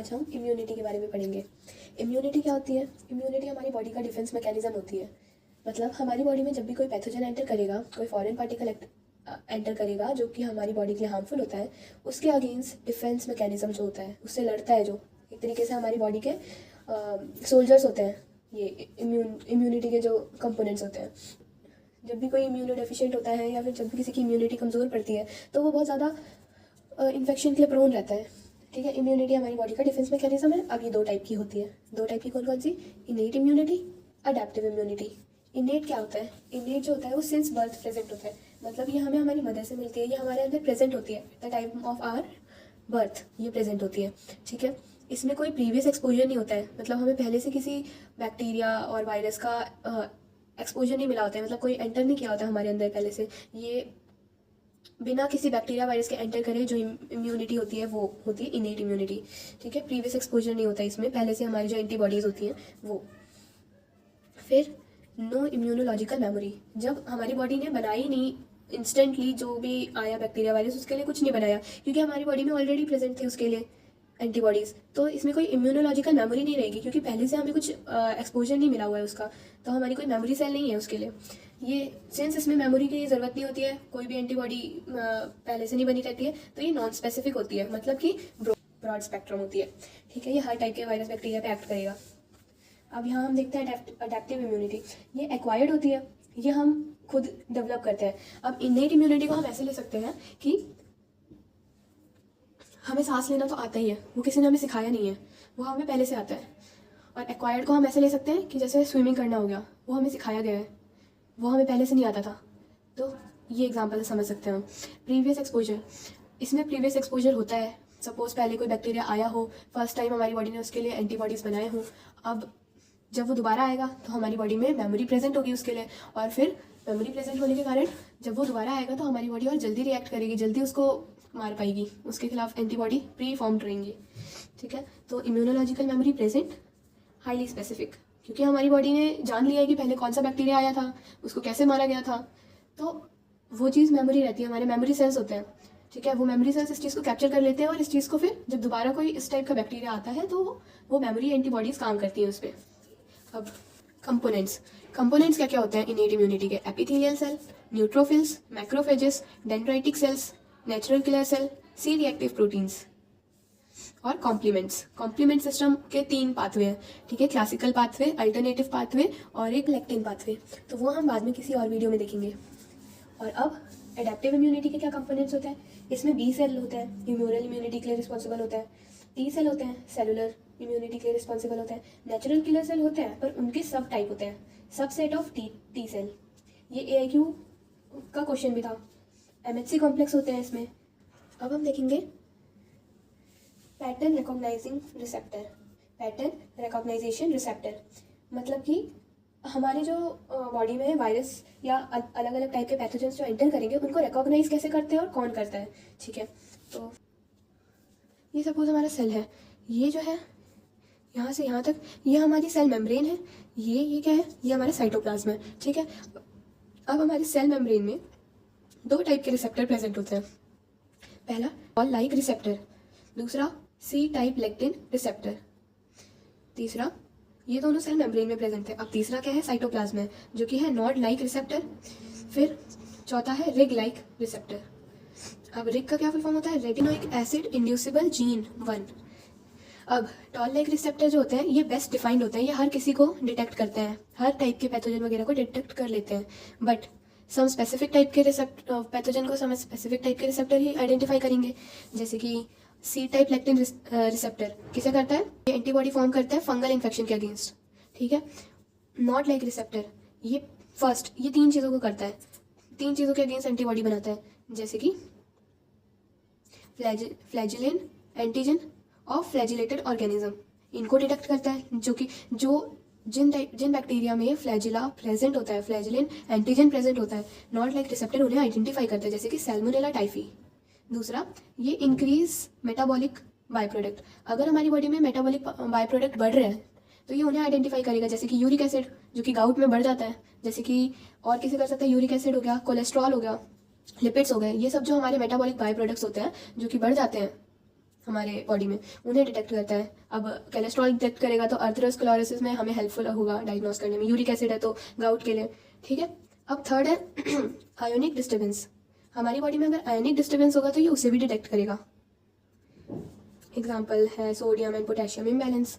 आज हम इम्यूनिटी के बारे में पढ़ेंगे। इम्यूनिटी क्या होती है? इम्यूनिटी हमारी बॉडी का डिफेंस मैकेनिज्म होती है। मतलब हमारी बॉडी में जब भी कोई पैथोजन एंटर करेगा, कोई फॉरेन पार्टिकल एंटर करेगा जो कि हमारी बॉडी के लिए हार्मफुल होता है, उसके अगेंस्ट डिफेंस मैकेनिज्म जो होता है उससे लड़ता है, जो एक तरीके से हमारी बॉडी के सोल्जर्स होते हैं। ये इम्यूनिटी के जो कंपोनेंट्स होते हैं, जब भी कोई इम्यूनो डेफिशिएंट होता है या फिर जब भी किसी की इम्यूनिटी कमज़ोर पड़ती है तो वो बहुत ज़्यादा इन्फेक्शन के लिए प्रोन रहता है। ठीक है, इम्यूनिटी हमारी बॉडी का डिफेंस मैकेनिज्म है। अब ये दो टाइप की होती है। दो टाइप की कौन कौन सी? Innate immunity, adaptive immunity. Innate क्या होता है? इनेट जो होता है वो सिंस बर्थ प्रेजेंट होता है। मतलब ये हमें हमारी मदर से मिलती है, ये हमारे अंदर प्रेजेंट होती है। At the time of hour birth ये प्रेजेंट होती है। ठीक है, इसमें कोई प्रीवियस एक्सपोजर नहीं होता है। मतलब हमें पहले से किसी बैक्टीरिया और वायरस का एक्सपोजर नहीं मिला होता है। मतलब कोई एंटर नहीं किया होता है हमारे अंदर पहले से। ये बिना किसी बैक्टीरिया वायरस के एंटर करे जो इम्यूनिटी होती है वो होती है इनेट इम्यूनिटी। ठीक है, प्रीवियस एक्सपोजर नहीं होता है इसमें, पहले से हमारी जो एंटीबॉडीज़ होती हैं वो। फिर नो इम्यूनोलॉजिकल मेमोरी, जब हमारी बॉडी ने बनाई नहीं इंस्टेंटली, जो भी आया बैक्टीरिया वायरस उसके लिए कुछ नहीं बनाया, क्योंकि हमारी बॉडी में ऑलरेडी प्रेजेंट थे उसके लिए एंटीबॉडीज़। तो इसमें कोई इम्यूनोलॉजिकल मेमोरी नहीं रहेगी, क्योंकि पहले से हमें कुछ एक्सपोजर नहीं मिला हुआ है उसका, तो हमारी कोई मेमोरी सेल नहीं है उसके लिए। ये सिंस इसमें मेमोरी की ज़रूरत नहीं होती है, कोई भी एंटीबॉडी पहले से नहीं बनी रहती है, तो ये नॉन स्पेसिफिक होती है। मतलब कि ब्रॉड स्पेक्ट्रम होती है। ठीक है, ये हर टाइप के वायरस बैक्टीरिया पे एक्ट करेगा। अब यहाँ हम देखते हैं अडेप्टिव इम्यूनिटी। ये एक्वायर्ड होती है, ये हम खुद डेवलप करते हैं। अब इनेट इम्यूनिटी को हम ऐसे ले सकते हैं कि हमें सांस लेना तो आता ही है, वो किसी ने हमें सिखाया नहीं है, वो हमें पहले से आता है। और एक्वायर्ड को हम ऐसे ले सकते हैं कि जैसे स्विमिंग करना हो गया, वो हमें सिखाया गया है, वो हमें पहले से नहीं आता था। तो ये एग्जांपल समझ सकते हैं हम। प्रीवियस एक्सपोजर, इसमें प्रीवियस एक्सपोजर होता है। सपोज पहले कोई बैक्टीरिया आया हो, फर्स्ट टाइम हमारी बॉडी ने उसके लिए एंटीबॉडीज़ बनाए हों, अब जब वो दोबारा आएगा तो हमारी बॉडी में मेमोरी प्रेजेंट होगी उसके लिए, और फिर मेमोरी प्रेजेंट होने के कारण जब वो दोबारा आएगा तो हमारी बॉडी और जल्दी रिएक्ट करेगी, जल्दी उसको मार पाएगी, उसके खिलाफ एंटीबॉडी प्री फॉर्म्ड रहेंगी। ठीक है, तो immunological memory present, highly specific, क्योंकि हमारी बॉडी ने जान लिया है कि पहले कौन सा बैक्टीरिया आया था, उसको कैसे मारा गया था, तो वो चीज़ मेमोरी रहती है, हमारे मेमोरी सेल्स होते हैं। ठीक है, वो मेमोरी सेल्स इस चीज़ को कैप्चर कर लेते हैं, और इस चीज़ को फिर जब दोबारा कोई इस टाइप का बैक्टीरिया आता है तो वो मेमोरी एंटीबॉडीज़ काम करती हैं उस पर। अब कंपोनेंट्स क्या क्या होते हैं इनेट इम्यूनिटी के? Epithelial cell, neutrophils, macrophages, dendritic cells, natural killer cell, C reactive proteins. और कॉम्प्लीमेंट सिस्टम के 3 पाथवे हैं। ठीक है, क्लासिकल पाथवे, अल्टरनेटिव पाथवे और एक लेक्टिन पाथवे। तो वो हम बाद में किसी और वीडियो में देखेंगे। और अब एडेप्टिव इम्यूनिटी के क्या कंपोनेंट्स होते हैं? इसमें बी सेल होता है, ह्यूमरल इम्यूनिटी के लिए रिस्पॉन्सिबल होता है। टी सेल होते हैं, सेलुलर इम्यूनिटी के लिए रिस्पॉन्सिबल होते हैं। नेचुरल किलर सेल होते हैं, पर उनके सब टाइप होते हैं, सबसेट ऑफ टी सेल। ये AIQ का क्वेश्चन भी था। MHC कॉम्प्लेक्स होते हैं इसमें। अब हम देखेंगे pattern recognising receptor, pattern recognition receptor. मतलब कि हमारे जो बॉडी में वायरस या अलग अलग टाइप के पैथोजेंस जो एंटर करेंगे उनको रिकॉग्नाइज कैसे करते हैं और कौन करता है। ठीक है, तो ये सपोज हमारा सेल है, ये जो है यहाँ से यहाँ तक ये हमारी सेल मेम्ब्रेन है, ये क्या है? ये हमारा साइटोप्लाज्म है। ठीक है, अब हमारे सेल मेम्ब्रेन में 2 टाइप के रिसेप्टर प्रेजेंट होते हैं। पहला बॉल लाइक रिसेप्टर, दूसरा सी टाइप लेक्टिन रिसेप्टर। तीसरा, ये दोनों सेल मेम्ब्रेन में प्रेजेंट है। अब तीसरा क्या है? साइटोप्लाज्म है, जो कि है नॉड लाइक रिसेप्टर। फिर चौथा है रिग लाइक रिसेप्टर। अब रिग का क्या फुल फॉर्म होता है? Retinoic acid inducible gene 1। अब टॉल लाइक रिसेप्टर जो होते हैं ये बेस्ट डिफाइंड होते हैं, ये हर किसी को डिटेक्ट करते हैं, हर टाइप के पैथोजन वगैरह को डिटेक्ट कर लेते हैं। बट सम स्पेसिफिक टाइप के पैथोजन को सम स्पेसिफिक टाइप के रिसेप्टर ही आइडेंटिफाई करेंगे। जैसे कि सी टाइप लेक्टिन रिसेप्टर किसे करता है? ये एंटीबॉडी फॉर्म करता है फंगल इन्फेक्शन के अगेंस्ट। ठीक है, नॉट लाइक रिसेप्टर ये फर्स्ट ये 3 चीज़ों को करता है, 3 चीज़ों के अगेंस्ट एंटीबॉडी बनाता है, जैसे कि flagellin antigen of flagellated organism, इनको डिटेक्ट करता है, जो कि जिन बैक्टीरिया में फ्लैजिला प्रेजेंट होता है, फ्लैजिलिन एंटीजन प्रेजेंट होता है, नॉट लाइक रिसेप्टर उन्हें आइडेंटिफाई करता है, जैसे कि सैल्मोनेला टाइफी। दूसरा, ये इंक्रीज मेटाबॉलिक बाय प्रोडक्ट, अगर हमारी बॉडी में मेटाबॉलिक बाय प्रोडक्ट बढ़ रहे हैं तो ये उन्हें आइडेंटिफाई करेगा, जैसे कि यूरिक एसिड जो कि गाउट में बढ़ जाता है, जैसे कि और किसे कर सकता है? यूरिक एसिड हो गया, कोलेस्ट्रॉल हो गया, लिपिड्स हो गए, ये सब जो हमारे मेटाबॉलिक बाय प्रोडक्ट्स होते हैं जो कि बढ़ जाते हैं, हमारे बॉडी में, उन्हें डिटेक्ट करता है। अब कोलेस्ट्रॉल डिटेक्ट करेगा तो अर्थरोस्क्लेरोसिस में हमें हेल्पफुल होगा डायग्नोस करने में। यूरिक एसिड है तो गाउट के लिए, ठीक है। अब थर्ड है आयोनिक डिस्टर्बेंस। हमारी बॉडी में अगर आयोनिक डिस्टर्बेंस होगा तो ये उसे भी डिटेक्ट करेगा। एग्जाम्पल है सोडियम एंड पोटेशियम इम्बैलेंस।